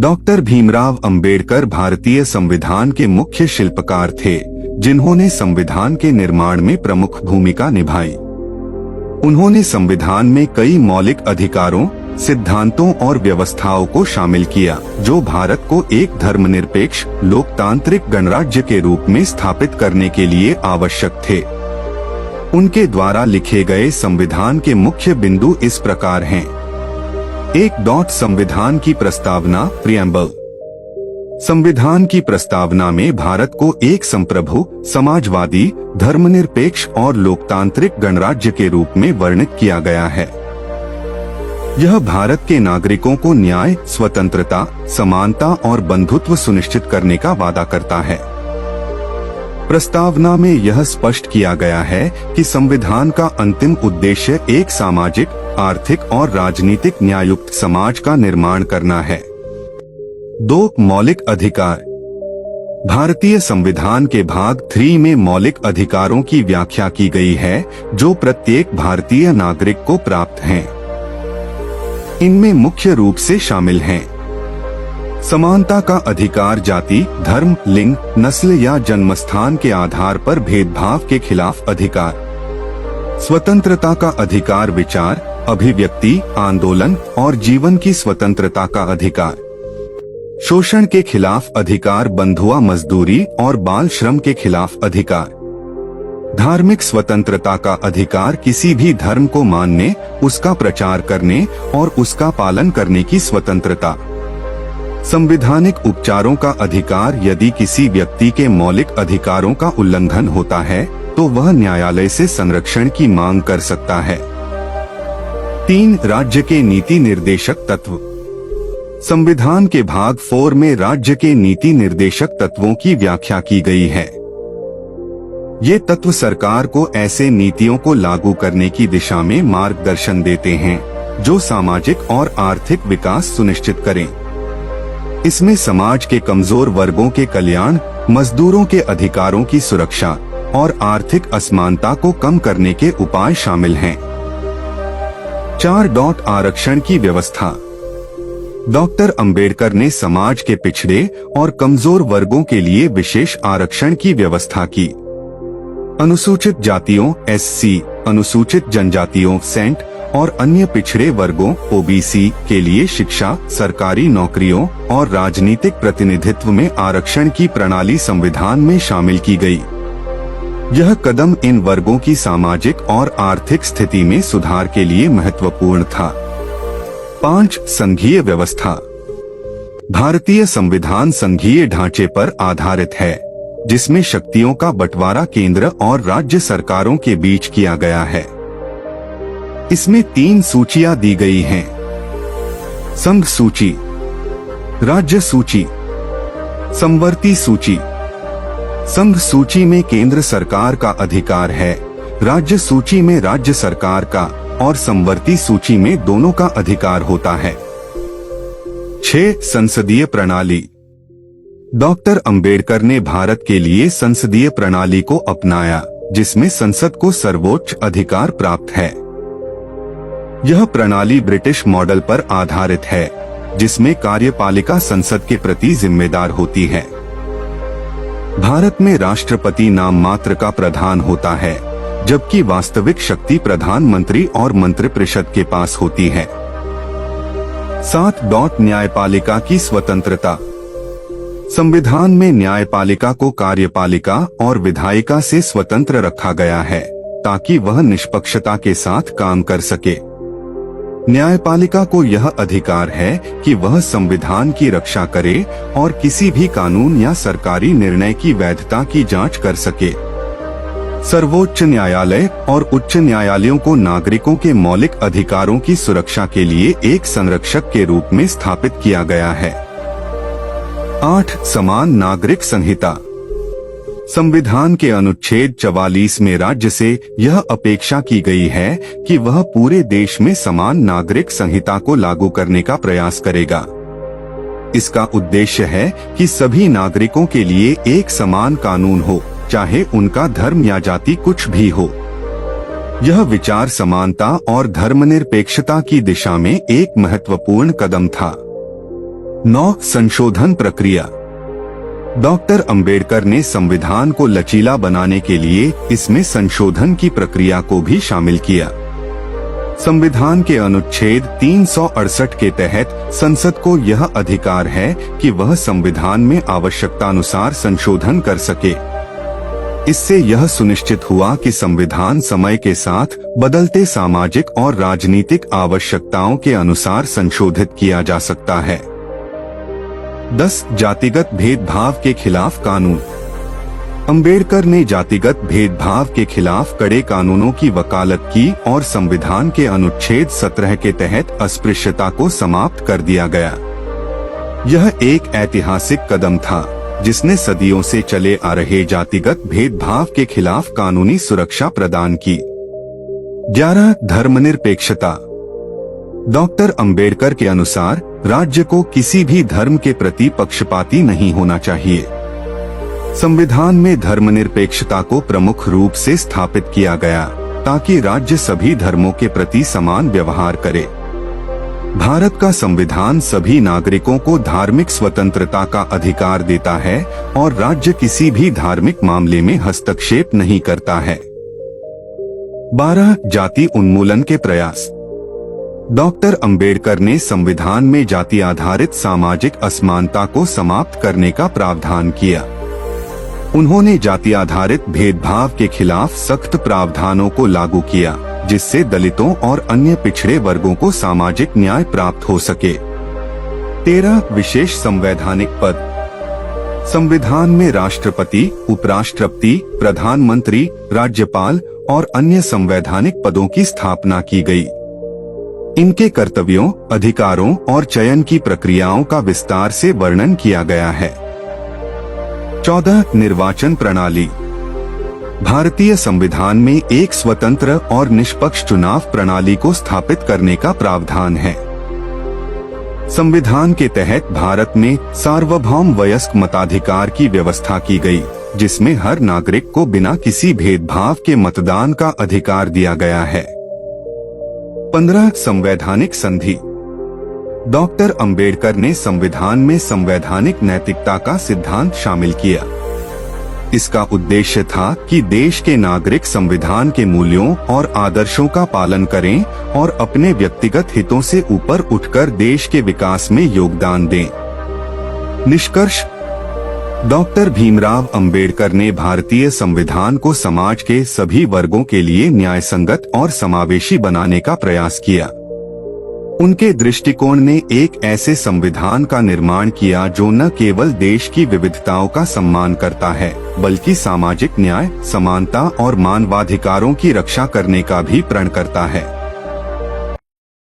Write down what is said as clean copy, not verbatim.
Doctor Bhimrao Ambedkar भारतीय संविधान के मुख्य शिल्पकार थे, जिन्होंने संविधान के निर्माण में प्रमुख भूमिका निभाई। उन्होंने संविधान में कई मौलिक अधिकारों, सिद्धांतों और व्यवस्थाओं को शामिल किया, जो भारत को एक धर्मनिरपेक्ष, लोकतांत्रिक गणराज्य के रूप में स्थापित करने के लिए आवश्यक थे। उनके द्वारा लिखे गए संविधान के मुख्य बिंदु इस प्रकार हैं। 1. संविधान की प्रस्तावना, प्रियम्बल। संविधान की प्रस्तावना में भारत को एक संप्रभु, समाजवादी, धर्मनिरपेक्ष और लोकतांत्रिक गणराज्य के रूप में वर्णित किया गया है। यह भारत के नागरिकों को न्याय, स्वतंत्रता, समानता और बंधुत्व सुनिश्चित करने का वादा करता है। प्रस्तावना में यह स्पष्ट किया गया है कि संविधान का अंतिम उद्देश्य एक सामाजिक, आर्थिक और राजनीतिक न्याययुक्त समाज का निर्माण करना है। 2. मौलिक अधिकार। भारतीय संविधान के भाग 3 में मौलिक अधिकारों की व्याख्या की गई है, जो प्रत्येक भारतीय नागरिक को प्राप्त हैं। इनमें मुख्य रूप से शामिल हैं: समानता का अधिकार, जाति, धर्म, लिंग, नस्ल या जन्मस्थान के आधार पर भेदभाव के खिलाफ अधिकार, स्वतंत्रता का अधिकार, विचार, अभिव्यक्ति, आंदोलन और जीवन की स्वतंत्रता का अधिकार, शोषण के खिलाफ अधिकार, बंधुआ मजदूरी और बाल श्रम के खिलाफ अधिकार, धार्मिक स्वतंत्रता का अधिकार, किसी भी धर्म को मानने, उसका प्रचार करने और उसका पालन करने की स्वतंत्रता, संवैधानिक उपचारों का अधिकार, यदि किसी व्यक्ति के मौलिक अधिकारों का उल्लंघन होता है तो वह न्यायालय से संरक्षण की मांग कर सकता है। 3. राज्य के नीति निर्देशक तत्व। संविधान के भाग 4 में राज्य के नीति निर्देशक तत्वों की व्याख्या की गई है। ये तत्व सरकार को ऐसे नीतियों को लागू करने की दिशा में मार्गदर्शन देते हैं जो सामाजिक और आर्थिक विकास सुनिश्चित करें। इसमें समाज के कमजोर वर्गों के कल्याण, मजदूरों के अधिकारों की सुरक्षा और आर्थिक असमानता को कम करने के उपाय शामिल हैं। 4. आरक्षण की व्यवस्था। डॉक्टर अंबेडकर ने समाज के पिछड़े और कमजोर वर्गों के लिए विशेष आरक्षण की व्यवस्था की। अनुसूचित जातियों SC, अनुसूचित जनजातियों सेंट और अन्य पिछड़े वर्गों OBC के लिए शिक्षा, सरकारी नौकरियों और राजनीतिक प्रतिनिधित्व में आरक्षण की प्रणाली संविधान में शामिल की गई। यह कदम इन वर्गों की सामाजिक और आर्थिक स्थिति में सुधार के लिए महत्वपूर्ण था। 5. संघीय व्यवस्था। भारतीय संविधान संघीय ढांचे पर आधारित है, जिसमें शक्तियों का बंटवारा केंद्र और राज्य सरकारों के बीच किया गया है। इसमें 3 सूचियां दी गई हैं: संघ सूची, राज्य सूची, समवर्ती सूची। संघ सूची में केंद्र सरकार का अधिकार है, राज्य सूची में राज्य सरकार का और समवर्ती सूची में दोनों का अधिकार होता है। 6. संसदीय प्रणाली। डॉक्टर अंबेडकर ने भारत के लिए संसदीय प्रणाली को अपनाया, जिसमें संसद को सर्वोच्च अधिकार प्राप्त है। यह प्रणाली ब्रिटिश मॉडल पर आधारित है, जिसमें कार्यपालिका संसद के प्रति जिम्मेदार होती है। भारत में राष्ट्रपति नाम मात्र का प्रधान होता है, जबकि वास्तविक शक्ति प्रधानमंत्री और मंत्रिपरिषद के पास होती है। 7. न्यायपालिका की स्वतंत्रता। संविधान में न्यायपालिका को कार्यपालिका और विधायिका से स्वतंत्र रखा गया है, ताकि वह निष्पक्षता के साथ काम कर सके। न्यायपालिका को यह अधिकार है कि वह संविधान की रक्षा करे और किसी भी कानून या सरकारी निर्णय की वैधता की जांच कर सके। सर्वोच्च न्यायालय और उच्च न्यायालयों को नागरिकों के मौलिक अधिकारों की सुरक्षा के लिए एक संरक्षक के रूप में स्थापित किया गया है। 8. समान नागरिक संहिता। संविधान के अनुच्छेद 44 में राज्य से यह अपेक्षा की गई है कि वह पूरे देश में समान नागरिक संहिता को लागू करने का प्रयास करेगा। इसका उद्देश्य है कि सभी नागरिकों के लिए एक समान कानून हो, चाहे उनका धर्म या जाति कुछ भी हो। यह विचार समानता और धर्मनिरपेक्षता की दिशा में एक महत्वपूर्ण कदम था। 9. संशोधन प्रक्रिया। डॉक्टर अंबेडकर ने संविधान को लचीला बनाने के लिए इसमें संशोधन की प्रक्रिया को भी शामिल किया। संविधान के अनुच्छेद 368 के तहत संसद को यह अधिकार है कि वह संविधान में आवश्यकतानुसार संशोधन कर सके। इससे यह सुनिश्चित हुआ कि संविधान समय के साथ बदलते सामाजिक और राजनीतिक आवश्यकताओं के अनुसार संशोधित किया जा सकता है। 10. जातिगत भेदभाव के खिलाफ कानून। अंबेडकर ने जातिगत भेदभाव के खिलाफ कड़े कानूनों की वकालत की और संविधान के अनुच्छेद 17 के तहत अस्पृश्यता को समाप्त कर दिया गया। यह एक ऐतिहासिक कदम था जिसने सदियों से चले आ रहे जातिगत भेदभाव के खिलाफ कानूनी सुरक्षा प्रदान की। 11. धर्मनिरपेक्षता। डॉक्टर अंबेडकर के अनुसार राज्य को किसी भी धर्म के प्रति पक्षपाती नहीं होना चाहिए। संविधान में धर्मनिरपेक्षता को प्रमुख रूप से स्थापित किया गया ताकि राज्य सभी धर्मों के प्रति समान व्यवहार करे। भारत का संविधान सभी नागरिकों को धार्मिक स्वतंत्रता का अधिकार देता है और राज्य किसी भी धार्मिक मामले में हस्तक्षेप नहीं करता है। 12. जाति उन्मूलन के प्रयास। डॉक्टर अंबेडकर ने संविधान में जाति आधारित सामाजिक असमानता को समाप्त करने का प्रावधान किया। उन्होंने जाति आधारित भेदभाव के खिलाफ सख्त प्रावधानों को लागू किया, जिससे दलितों और अन्य पिछड़े वर्गों को सामाजिक न्याय प्राप्त हो सके। 13. विशेष संवैधानिक पद। संविधान में राष्ट्रपति, उपराष्ट्रपति, प्रधानमंत्री, राज्यपाल और अन्य संवैधानिक पदों की स्थापना की गई। इनके कर्तव्यों, अधिकारों और चयन की प्रक्रियाओं का विस्तार से वर्णन किया गया है। 14. निर्वाचन प्रणाली। भारतीय संविधान में एक स्वतंत्र और निष्पक्ष चुनाव प्रणाली को स्थापित करने का प्रावधान है। संविधान के तहत भारत में सार्वभौम वयस्क मताधिकार की व्यवस्था की गई, जिसमें हर नागरिक को बिना किसी भेदभाव के मतदान का अधिकार दिया गया है। 15. संवैधानिक संधि। डॉक्टर अंबेडकर ने संविधान में संवैधानिक नैतिकता का सिद्धांत शामिल किया। इसका उद्देश्य था कि देश के नागरिक संविधान के मूल्यों और आदर्शों का पालन करें और अपने व्यक्तिगत हितों से ऊपर उठकर देश के विकास में योगदान दें। निष्कर्ष। डॉक्टर भीमराव अंबेडकर ने भारतीय संविधान को समाज के सभी वर्गों के लिए न्यायसंगत और समावेशी बनाने का प्रयास किया। उनके दृष्टिकोण ने एक ऐसे संविधान का निर्माण किया जो न केवल देश की विविधताओं का सम्मान करता है, बल्कि सामाजिक न्याय, समानता और मानवाधिकारों की रक्षा करने का भी प्रण करता है।